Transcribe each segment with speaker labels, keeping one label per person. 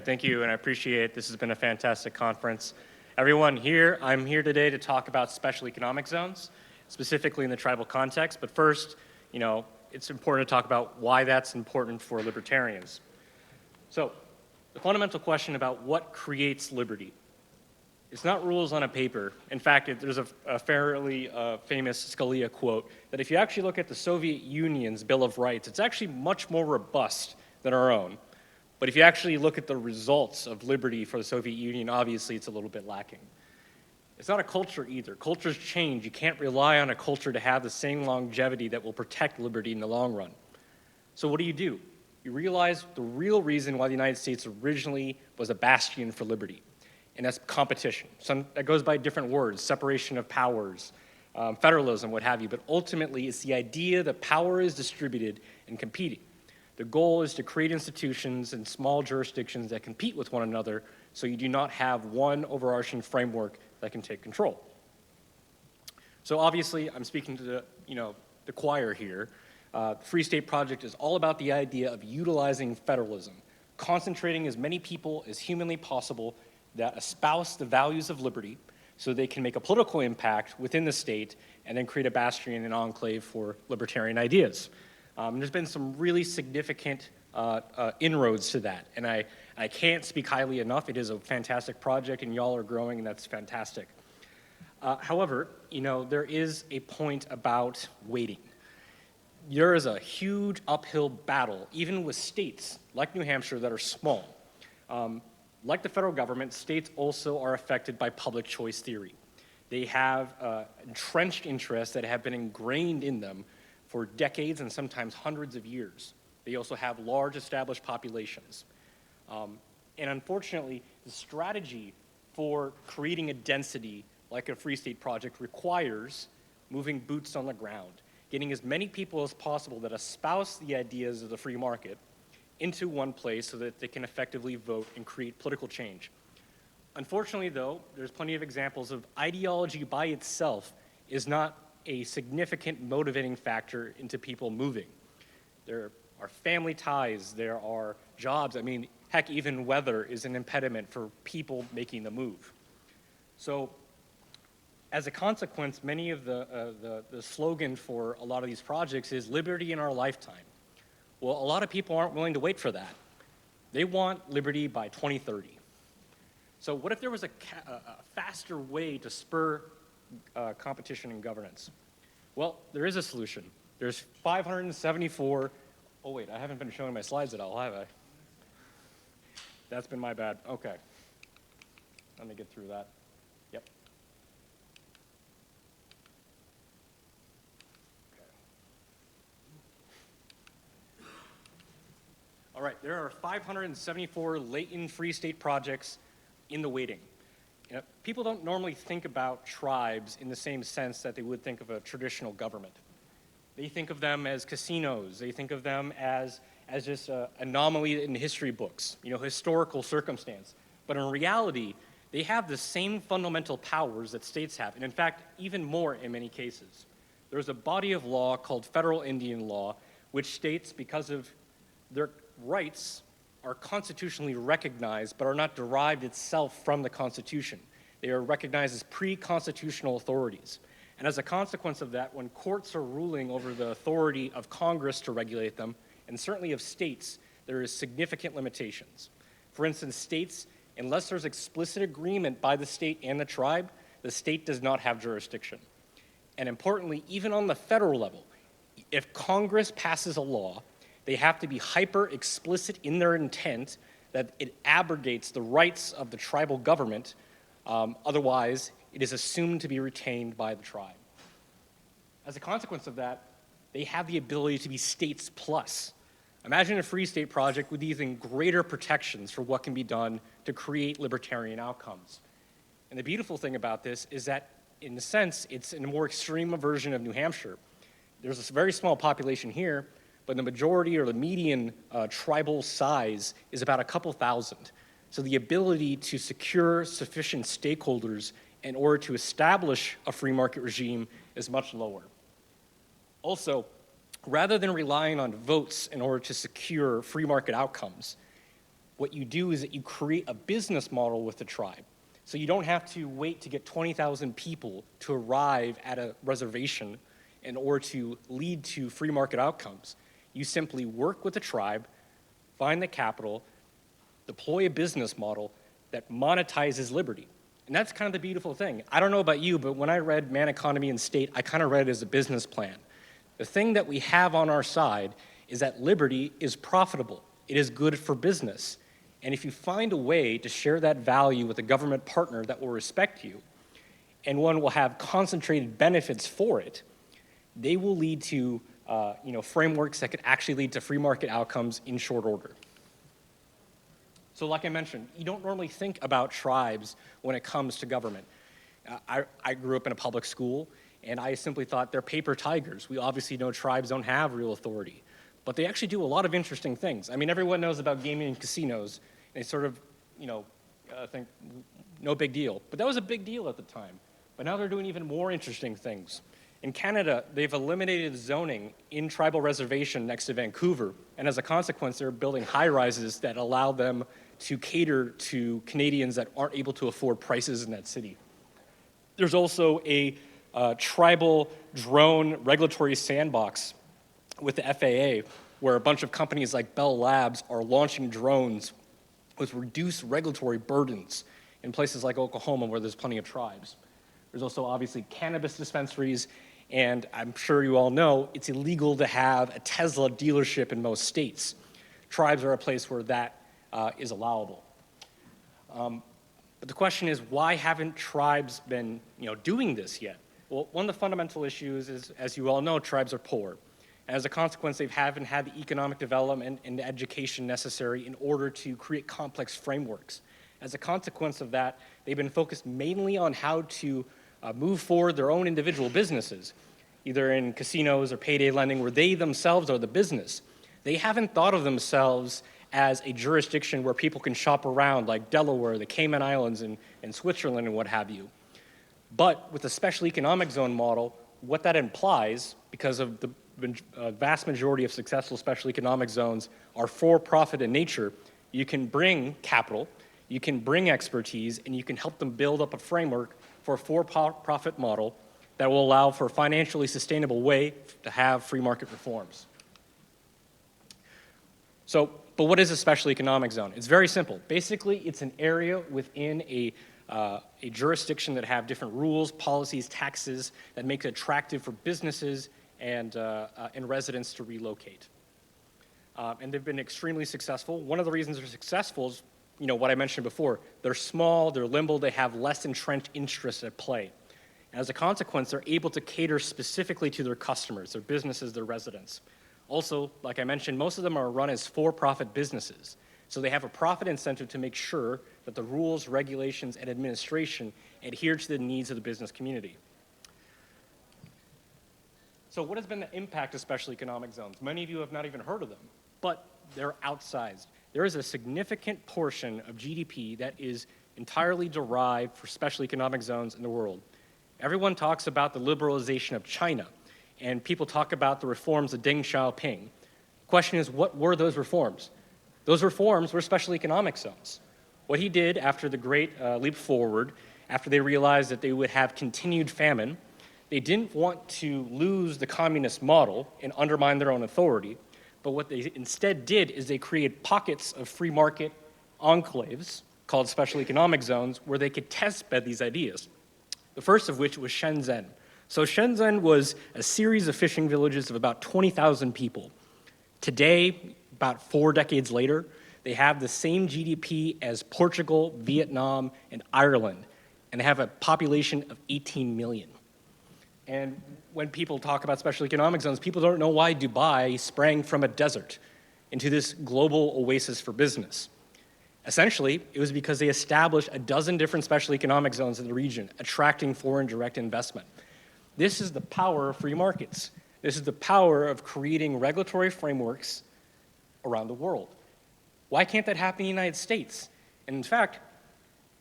Speaker 1: Great, thank you, and I appreciate it. This has been a fantastic conference. Everyone here, I'm here today to talk about special economic zones, specifically in the tribal context. But first, it's important to talk about why that's important for libertarians. So, the fundamental question about what creates liberty. It's not rules on a paper. In fact, there's a fairly famous Scalia quote that if you actually look at the Soviet Union's Bill of Rights, it's actually much more robust than our own. But if you actually look at the results of liberty for the Soviet Union, obviously it's a little bit lacking. It's not a culture either. Cultures change. You can't rely on a culture to have the same longevity that will protect liberty in the long run. So what do? You realize the real reason why the United States originally was a bastion for liberty, and that's competition. That goes by different words, separation of powers, federalism, what have you, but ultimately it's the idea that power is distributed and competing. The goal is to create institutions and small jurisdictions that compete with one another so you do not have one overarching framework that can take control. So obviously, I'm speaking to the choir here. The Free State Project is all about the idea of utilizing federalism, concentrating as many people as humanly possible that espouse the values of liberty so they can make a political impact within the state and then create a bastion and enclave for libertarian ideas. There's been some really significant inroads to that, and I can't speak highly enough. It is a fantastic project, and y'all are growing, and that's fantastic. However, there is a point about waiting. There is a huge uphill battle, even with states like New Hampshire that are small. Like the federal government, states also are affected by public choice theory. They have entrenched interests that have been ingrained in them for decades and sometimes hundreds of years. They also have large established populations. And unfortunately, the strategy for creating a density like a Free State Project requires moving boots on the ground, getting as many people as possible that espouse the ideas of the free market into one place so that they can effectively vote and create political change. Unfortunately, though, there's plenty of examples of ideology by itself is not a significant motivating factor into people moving. There are family ties, there are jobs. I mean, heck, even weather is an impediment for people making the move. So, as a consequence, many of the slogan for a lot of these projects is liberty in our lifetime. Well, a lot of people aren't willing to wait for that. They want liberty by 2030. So what if there was a faster way to spur competition and governance? Well, there is a solution. There's 574, oh wait, I haven't been showing my slides at all, have I? That's been my bad, okay. Let me get through that, yep. Okay. All right, there are 574 latent Free State projects in the waiting. People don't normally think about tribes in the same sense that they would think of a traditional government. They think of them as casinos. They think of them as just an anomaly in history books, historical circumstance. But in reality, they have the same fundamental powers that states have, and in fact, even more in many cases. There's a body of law called federal Indian law, which states because of their rights are constitutionally recognized but are not derived itself from the Constitution. They are recognized as pre-constitutional authorities. And as a consequence of that, when courts are ruling over the authority of Congress to regulate them, and certainly of states, there is significant limitations. For instance, states, unless there's explicit agreement by the state and the tribe, the state does not have jurisdiction. And importantly, even on the federal level, if Congress passes a law, they have to be hyper explicit in their intent that it abrogates the rights of the tribal government. Otherwise, it is assumed to be retained by the tribe. As a consequence of that, they have the ability to be states plus. Imagine a Free State Project with even greater protections for what can be done to create libertarian outcomes. And the beautiful thing about this is that, in a sense, it's in a more extreme version of New Hampshire. There's a very small population here, but the majority or the median tribal size is about a couple thousand. So the ability to secure sufficient stakeholders in order to establish a free market regime is much lower. Also, rather than relying on votes in order to secure free market outcomes, what you do is that you create a business model with the tribe. So you don't have to wait to get 20,000 people to arrive at a reservation in order to lead to free market outcomes. You simply work with the tribe, find the capital, deploy a business model that monetizes liberty. And that's kind of the beautiful thing. I don't know about you, but when I read Man, Economy, and State, I kind of read it as a business plan. The thing that we have on our side is that liberty is profitable. It is good for business. And if you find a way to share that value with a government partner that will respect you, and one will have concentrated benefits for it, they will lead to frameworks that could actually lead to free market outcomes in short order. So like I mentioned, you don't normally think about tribes when it comes to government. I grew up in a public school, and I simply thought they're paper tigers. We obviously know tribes don't have real authority, but they actually do a lot of interesting things. I mean, everyone knows about gaming and casinos, and they sort of, think no big deal. But that was a big deal at the time. But now they're doing even more interesting things. In Canada, they've eliminated zoning in tribal reservation next to Vancouver, and as a consequence, they're building high-rises that allow them to cater to Canadians that aren't able to afford prices in that city. There's also a tribal drone regulatory sandbox with the FAA, where a bunch of companies like Bell Labs are launching drones with reduced regulatory burdens in places like Oklahoma, where there's plenty of tribes. There's also obviously cannabis dispensaries, and I'm sure you all know it's illegal to have a Tesla dealership in most states. Tribes are a place where that is allowable. But the question is, why haven't tribes been doing this yet? Well, one of the fundamental issues is, as you all know, tribes are poor. And as a consequence, they haven't had the economic development and the education necessary in order to create complex frameworks. As a consequence of that, they've been focused mainly on how to move forward their own individual businesses, either in casinos or payday lending, where they themselves are the business. They haven't thought of themselves as a jurisdiction where people can shop around, like Delaware, the Cayman Islands, and Switzerland, and what have you. But with the special economic zone model, what that implies, because of the vast majority of successful special economic zones are for-profit in nature, you can bring capital, you can bring expertise, and you can help them build up a framework for a for-profit model that will allow for a financially sustainable way to have free market reforms. But what is a special economic zone? It's very simple. Basically, it's an area within a jurisdiction that have different rules, policies, taxes that make it attractive for businesses and residents to relocate. And they've been extremely successful. One of the reasons they're successful is, what I mentioned before. They're small, they're limber, they have less entrenched interests at play. And as a consequence, they're able to cater specifically to their customers, their businesses, their residents. Also, like I mentioned, most of them are run as for-profit businesses. So they have a profit incentive to make sure that the rules, regulations, and administration adhere to the needs of the business community. So what has been the impact of special economic zones? Many of you have not even heard of them, but they're outsized. There is a significant portion of GDP that is entirely derived for special economic zones in the world. Everyone talks about the liberalization of China, and people talk about the reforms of Deng Xiaoping. The question is, what were those reforms? Those reforms were special economic zones. What he did after the Great Leap Forward, after they realized that they would have continued famine, they didn't want to lose the communist model and undermine their own authority, but what they instead did is they created pockets of free market enclaves called special economic zones where they could test bed these ideas. The first of which was Shenzhen. So Shenzhen was a series of fishing villages of about 20,000 people. Today, about 4 decades later, they have the same GDP as Portugal, Vietnam, and Ireland, and they have a population of 18 million. And when people talk about special economic zones, people don't know why Dubai sprang from a desert into this global oasis for business. Essentially, it was because they established a dozen different special economic zones in the region, attracting foreign direct investment. This is the power of free markets. This is the power of creating regulatory frameworks around the world. Why can't that happen in the United States? And in fact,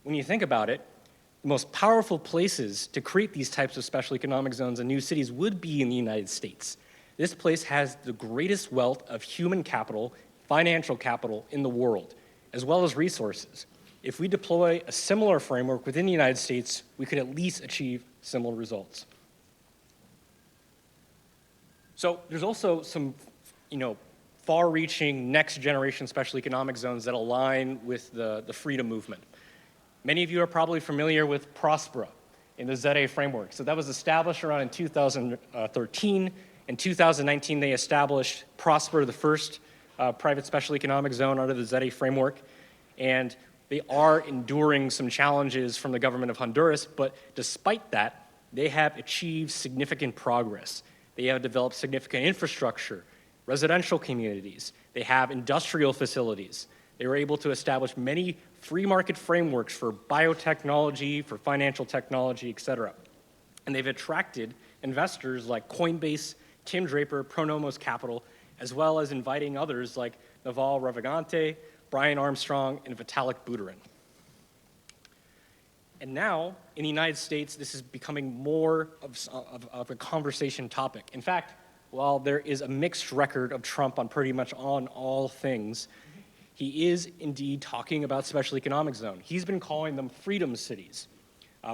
Speaker 1: when you think about it, the most powerful places to create these types of special economic zones and new cities would be in the United States. This place has the greatest wealth of human capital, financial capital in the world. as well as resources. If we deploy a similar framework within the United States, we could at least achieve similar results. So there's also some, far-reaching next-generation special economic zones that align with the freedom movement. Many of you are probably familiar with Prospera in the ZA framework. So that was established around in 2013. In 2019, they established Prospera, the first private special economic zone under the ZA framework. And they are enduring some challenges from the government of Honduras, but despite that, they have achieved significant progress. They have developed significant infrastructure, residential communities. They have industrial facilities. They were able to establish many free market frameworks for biotechnology, for financial technology, et cetera. And they've attracted investors like Coinbase, Tim Draper, Pronomos Capital, as well as inviting others like Naval Ravigante, Brian Armstrong, and Vitalik Buterin. And now, in the United States, this is becoming more of a conversation topic. In fact, while there is a mixed record of Trump on pretty much on all things, he is indeed talking about special economic zone. He's been calling them freedom cities.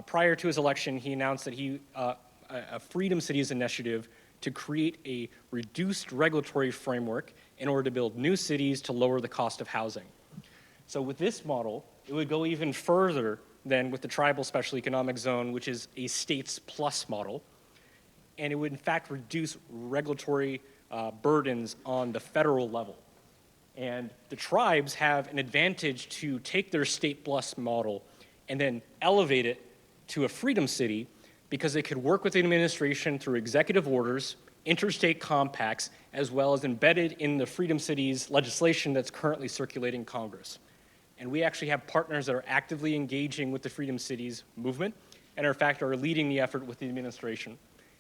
Speaker 1: Prior to his election, he announced that a freedom cities initiative to create a reduced regulatory framework in order to build new cities to lower the cost of housing. So with this model, it would go even further than with the tribal special economic zone, which is a states plus model. And it would in fact reduce regulatory burdens on the federal level. And the tribes have an advantage to take their state plus model and then elevate it to a freedom city because they could work with the administration through executive orders, interstate compacts, as well as embedded in the freedom cities legislation that's currently circulating Congress. And we actually have partners that are actively engaging with the freedom cities movement and in fact are leading the effort with the administration,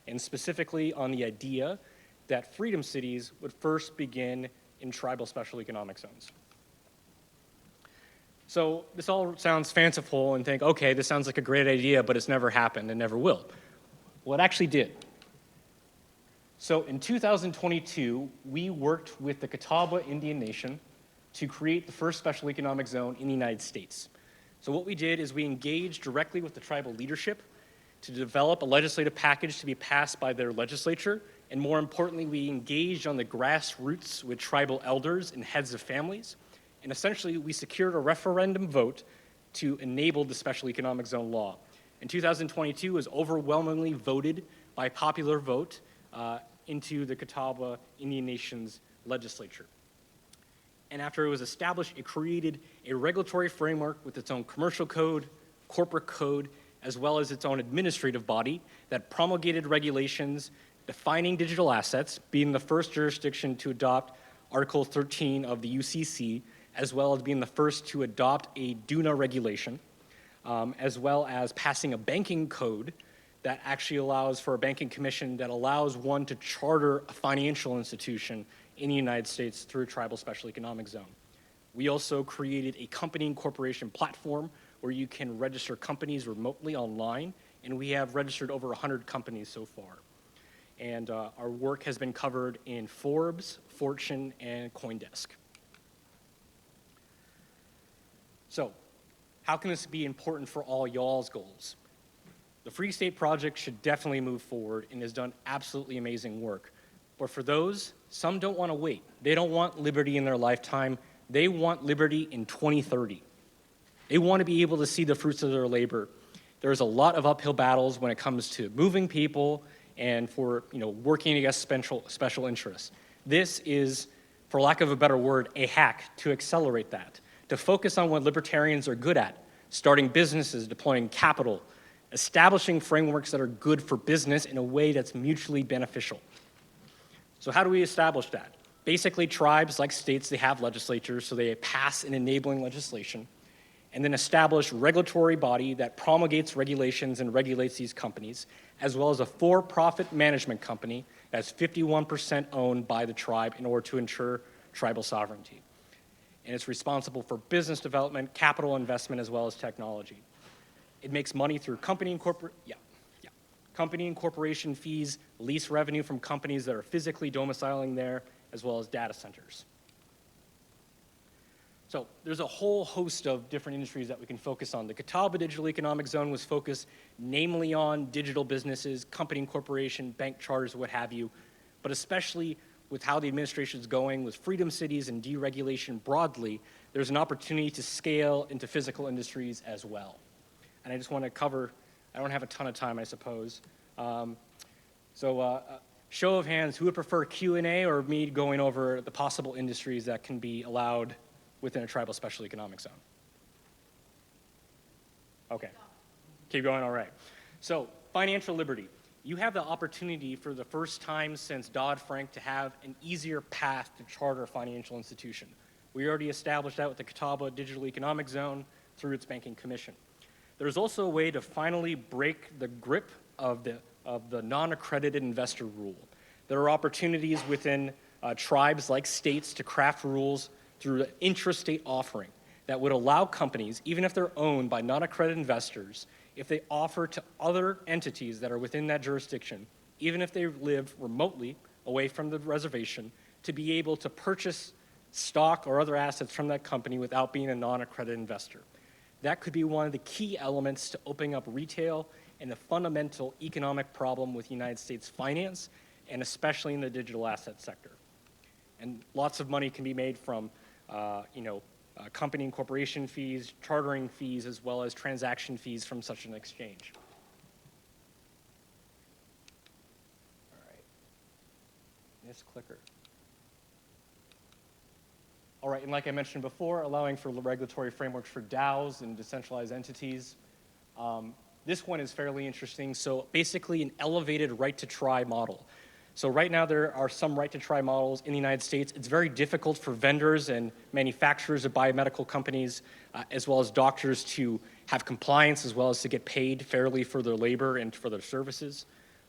Speaker 1: and specifically on the idea that freedom cities would first begin in tribal special economic zones. So this all sounds fanciful and think, okay, this sounds like a great idea, but it's never happened and never will. Well, it actually did. So in 2022, we worked with the Catawba Indian Nation to create the first special economic zone in the United States. So what we did is we engaged directly with the tribal leadership to develop a legislative package to be passed by their legislature. And more importantly, we engaged on the grassroots with tribal elders and heads of families. And essentially, we secured a referendum vote to enable the special economic zone law. In 2022, it was overwhelmingly voted by popular vote into the Catawba Indian Nation's legislature. And after it was established, it created a regulatory framework with its own commercial code, corporate code, as well as its own administrative body that promulgated regulations defining digital assets, being the first jurisdiction to adopt Article 13 of the UCC, as well as being the first to adopt a DUNA regulation, as well as passing a banking code that actually allows for a banking commission that allows one to charter a financial institution in the United States through a tribal special economic zone. We also created a company incorporation platform where you can register companies remotely online, and we have registered over 100 companies so far. And our work has been covered in Forbes, Fortune, and CoinDesk. So, how can this be important for all y'all's goals? The Free State Project should definitely move forward and has done absolutely amazing work. But for those, some don't want to wait. They don't want liberty in their lifetime. They want liberty in 2030. They want to be able to see the fruits of their labor. There's a lot of uphill battles when it comes to moving people and for working against special interests. This is, for lack of a better word, a hack to accelerate that, to focus on what libertarians are good at, starting businesses, deploying capital, establishing frameworks that are good for business in a way that's mutually beneficial. So how do we establish that? Basically, tribes, like states, they have legislatures, so they pass an enabling legislation, and then establish a regulatory body that promulgates regulations and regulates these companies, as well as a for-profit management company that's 51% owned by the tribe in order to ensure tribal sovereignty. And it's responsible for business development, capital investment, as well as technology. It makes money through company incorporation fees, lease revenue from companies that are physically domiciling there, as well as data centers. So there's a whole host of different industries that we can focus on. The Catawba Digital Economic Zone was focused namely on digital businesses, company incorporation, bank charters, what have you, but especially with how the administration is going with freedom cities and deregulation broadly, there's an opportunity to scale into physical industries as well. And I just want to cover, I don't have a ton of time, I suppose. Show of hands, who would prefer Q&A or me going over the possible industries that can be allowed within a tribal special economic zone? Okay, keep going, all right. So financial liberty. You have the opportunity for the first time since Dodd-Frank to have an easier path to charter a financial institution. We already established that with the Catawba Digital Economic Zone through its banking commission. There's also a way to finally break the grip of the non-accredited investor rule. There are opportunities within tribes like states to craft rules through an intrastate offering that would allow companies, even if they're owned by non-accredited investors, if they offer to other entities that are within that jurisdiction, even if they live remotely away from the reservation, to be able to purchase stock or other assets from that company without being a non-accredited investor. That could be one of the key elements to opening up retail and the fundamental economic problem with United States finance, and especially in the digital asset sector. And lots of money can be made from company and corporation fees, chartering fees, as well as transaction fees from such an exchange. All right. This clicker. All right, and like I mentioned before, allowing for regulatory frameworks for DAOs and decentralized entities. This one is fairly interesting. So basically an elevated right to try model. So right now there are some right to try models in the United States. It's very difficult for vendors and manufacturers of biomedical companies, as well as doctors, to have compliance as well as to get paid fairly for their labor and for their services.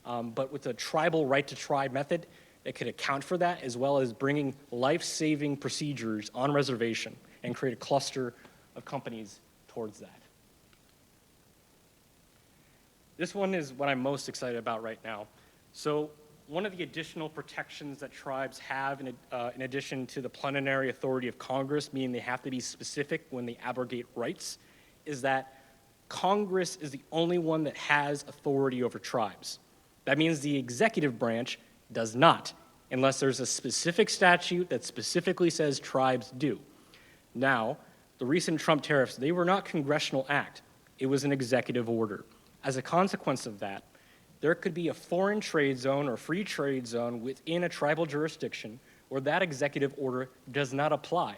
Speaker 1: But with the tribal right to try method, it could account for that, as well as bringing life-saving procedures on reservation and create a cluster of companies towards that. This one is what I'm most excited about right now. So one of the additional protections that tribes have in addition to the plenary authority of Congress, meaning they have to be specific when they abrogate rights, is that Congress is the only one that has authority over tribes. That means the executive branch does not, unless there's a specific statute that specifically says tribes do. Now, the recent Trump tariffs, they were not congressional act. It was an executive order. As a consequence of that, there could be a foreign trade zone or free trade zone within a tribal jurisdiction where that executive order does not apply.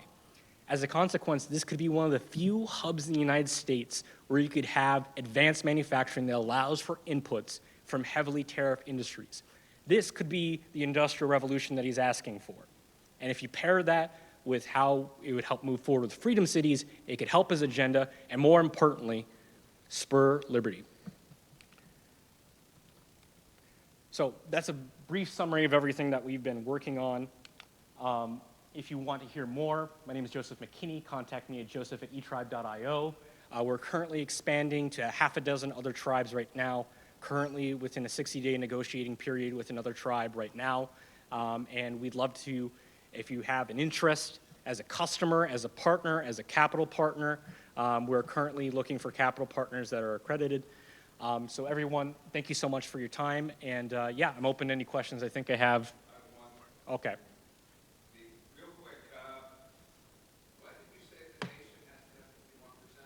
Speaker 1: As a consequence, this could be one of the few hubs in the United States where you could have advanced manufacturing that allows for inputs from heavily tariffed industries. This could be the industrial revolution that he's asking for. And if you pair that with how it would help move forward with freedom cities, it could help his agenda, and more importantly, spur liberty. So that's a brief summary of everything that we've been working on. If you want to hear more, my name is Joseph Mckinney. Contact me at joseph@etribe.io. We're currently expanding to half a dozen other tribes right now, currently within a 60-day negotiating period with another tribe right now. And we'd love to, if you have an interest as a customer, as a partner, as a capital partner, we're currently looking for capital partners that are accredited. So everyone, thank you so much for your time. And yeah, I'm open to any questions I think I have.
Speaker 2: One more.
Speaker 1: Okay.
Speaker 2: Real quick, why did you say the nation has to have 51%?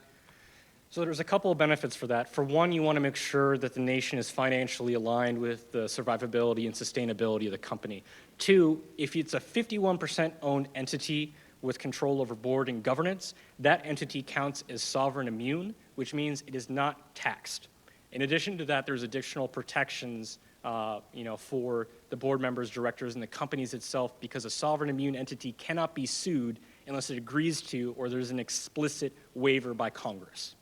Speaker 1: So there's a couple of benefits for that. For one, you want to make sure that the nation is financially aligned with the survivability and sustainability of the company. Two, if it's a 51% owned entity with control over board and governance, that entity counts as sovereign immune, which means it is not taxed. In addition to that, there's additional protections for the board members, directors, and the companies itself, because a sovereign immune entity cannot be sued unless it agrees to or there's an explicit waiver by Congress.